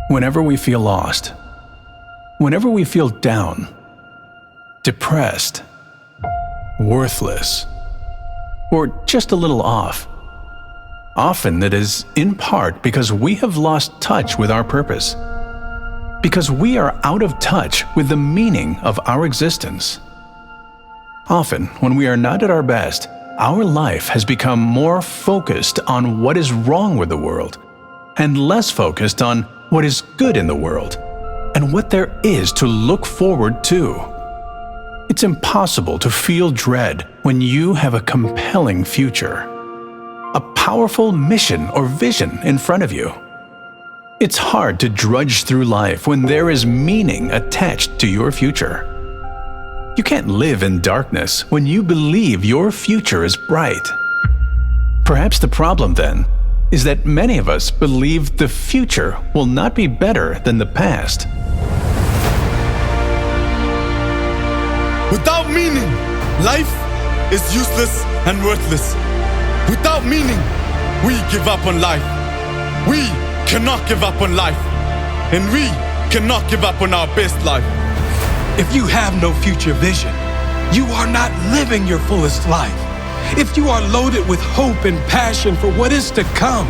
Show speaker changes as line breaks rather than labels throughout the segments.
Whenever we feel lost, whenever we feel down, depressed, worthless, or just a little off, often it is in part because we have lost touch with our purpose, because we are out of touch with the meaning of our existence. Often, when we are not at our best, our life has become more focused on what is wrong with the world, and less focused on what is good in the world, and what there is to look forward to. It's impossible to feel dread when you have a compelling future, a powerful mission or vision in front of you. It's hard to drudge through life when there is meaning attached to your future. You can't live in darkness when you believe your future is bright. Perhaps the problem, then, is that many of us believe the future will not be better than the past.
Without meaning, life is useless and worthless. Without meaning, we give up on life. We cannot give up on life. And we cannot give up on our best life.
If you have no future vision, you are not living your fullest life. If you are loaded with hope and passion for what is to come,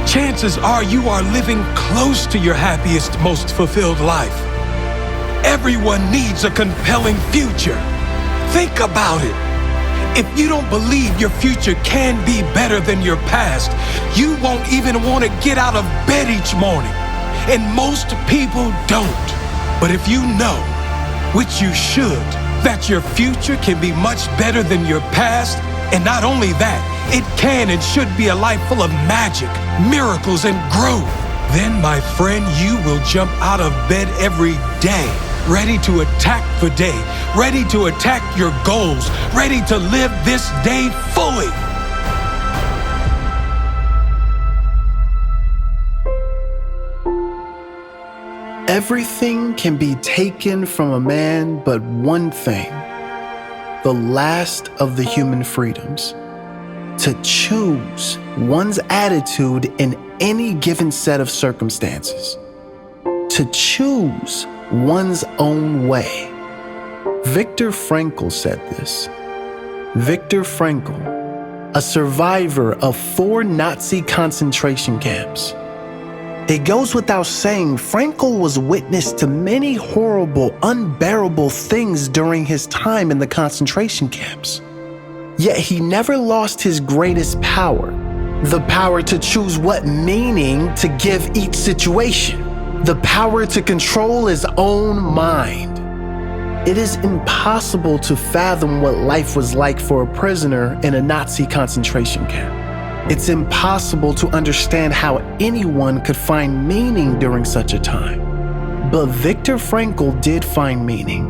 chances are you are living close to your happiest, most fulfilled life. Everyone needs a compelling future. Think about it. If you don't believe your future can be better than your past, you won't even want to get out of bed each morning. And most people don't. But if you know, which you should, that your future can be much better than your past, and not only that, it can and should be a life full of magic, miracles, and growth, then, my friend, you will jump out of bed every day, ready to attack the day, ready to attack your goals, ready to live this day fully.
Everything can be taken from a man but one thing, the last of the human freedoms: to choose one's attitude in any given set of circumstances, to choose one's own way. Viktor Frankl said this. Viktor Frankl, a survivor of 4 Nazi concentration camps. It goes without saying, Frankl was witness to many horrible, unbearable things during his time in the concentration camps. Yet he never lost his greatest power, the power to choose what meaning to give each situation, the power to control his own mind. It is impossible to fathom what life was like for a prisoner in a Nazi concentration camp. It's impossible to understand how anyone could find meaning during such a time. But Viktor Frankl did find meaning.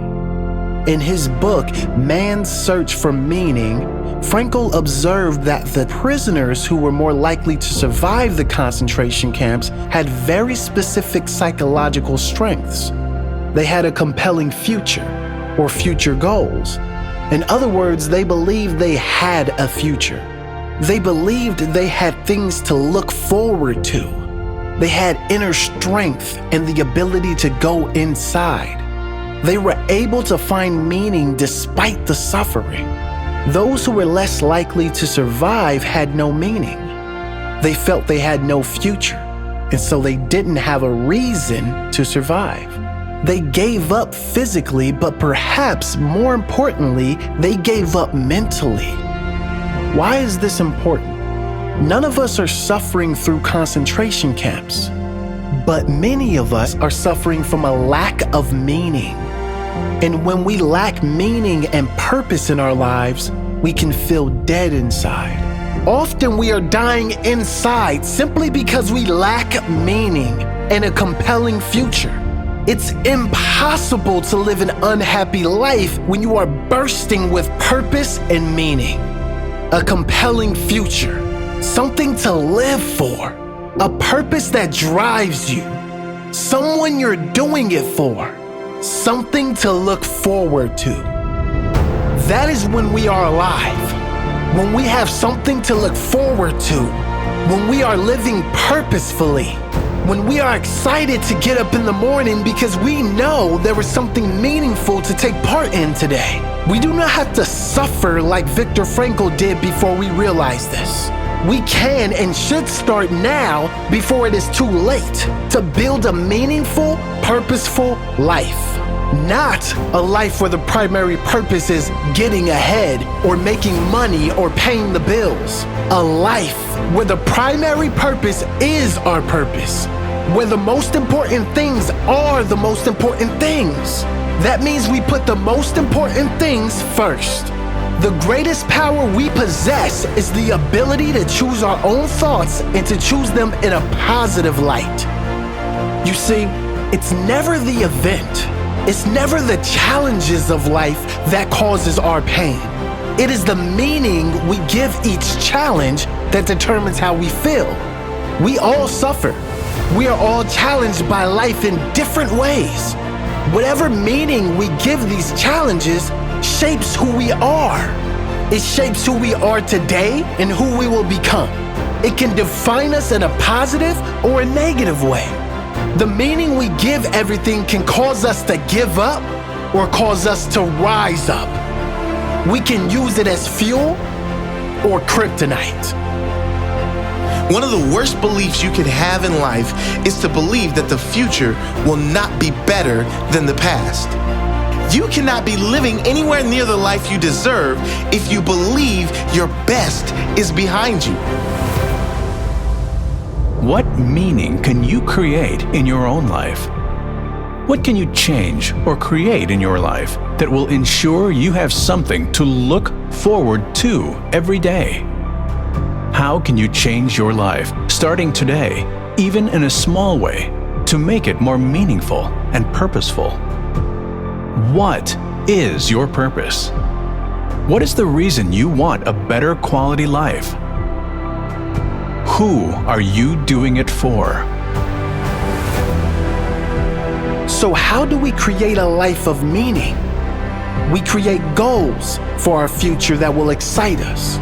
In his book, Man's Search for Meaning, Frankl observed that the prisoners who were more likely to survive the concentration camps had very specific psychological strengths. They had a compelling future, or future goals. In other words, they believed they had a future. They believed they had things to look forward to. They had inner strength and the ability to go inside. They were able to find meaning despite the suffering. Those who were less likely to survive had no meaning. They felt they had no future, and so they didn't have a reason to survive. They gave up physically, but perhaps more importantly, they gave up mentally. Why is this important? None of us are suffering through concentration camps, but many of us are suffering from a lack of meaning. And when we lack meaning and purpose in our lives, we can feel dead inside. Often we are dying inside simply because we lack meaning and a compelling future. It's impossible to live an unhappy life when you are bursting with purpose and meaning. A compelling future, something to live for, a purpose that drives you, someone you're doing it for, something to look forward to. That is when we are alive, when we have something to look forward to, when we are living purposefully, When we are excited to get up in the morning because we know there is something meaningful to take part in today. We do not have to suffer like Viktor Frankl did before we realize this. We can and should start now before it is too late to build a meaningful, purposeful life. Not a life where the primary purpose is getting ahead or making money or paying the bills. A life where the primary purpose is our purpose, where the most important things are the most important things. That means we put the most important things first. The greatest power we possess is the ability to choose our own thoughts and to choose them in a positive light. You see, it's never the event. It's never the challenges of life that causes our pain. It is the meaning we give each challenge that determines how we feel. We all suffer. We are all challenged by life in different ways. Whatever meaning we give these challenges shapes who we are. It shapes who we are today and who we will become. It can define us in a positive or a negative way. The meaning we give everything can cause us to give up or cause us to rise up. We can use it as fuel or kryptonite.
One of the worst beliefs you can have in life is to believe that the future will not be better than the past. You cannot be living anywhere near the life you deserve if you believe your best is behind you.
What meaning can you create in your own life? What can you change or create in your life that will ensure you have something to look forward to every day? How can you change your life starting today, even in a small way, to make it more meaningful and purposeful? What is your purpose? What is the reason you want a better quality life? Who are you doing it for?
So how do we create a life of meaning? We create goals for our future that will excite us.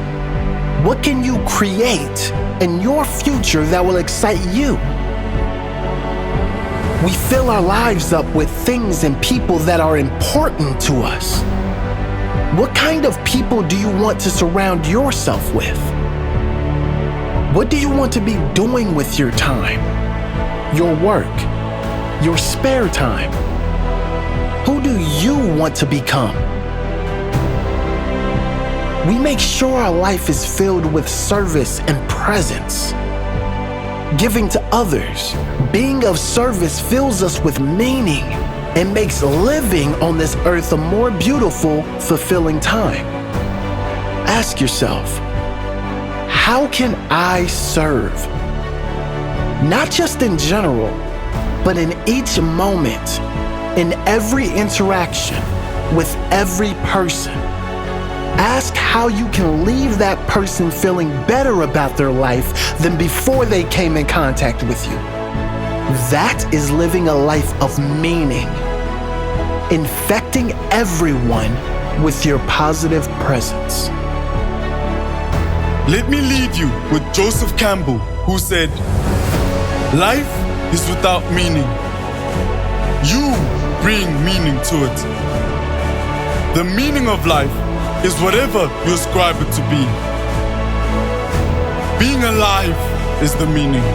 What can you create in your future that will excite you? We fill our lives up with things and people that are important to us. What kind of people do you want to surround yourself with? What do you want to be doing with your time, your work, your spare time? Who do you want to become? We make sure our life is filled with service and presence. Giving to others, being of service fills us with meaning and makes living on this earth a more beautiful, fulfilling time. Ask yourself, how can I serve? Not just in general, but in each moment, in every interaction, with every person. Ask how you can leave that person feeling better about their life than before they came in contact with you. That is living a life of meaning, infecting everyone with your positive presence.
Let me leave you with Joseph Campbell, who said, "Life is without meaning. You bring meaning to it. The meaning of life is whatever you ascribe it to be. Being alive is the meaning."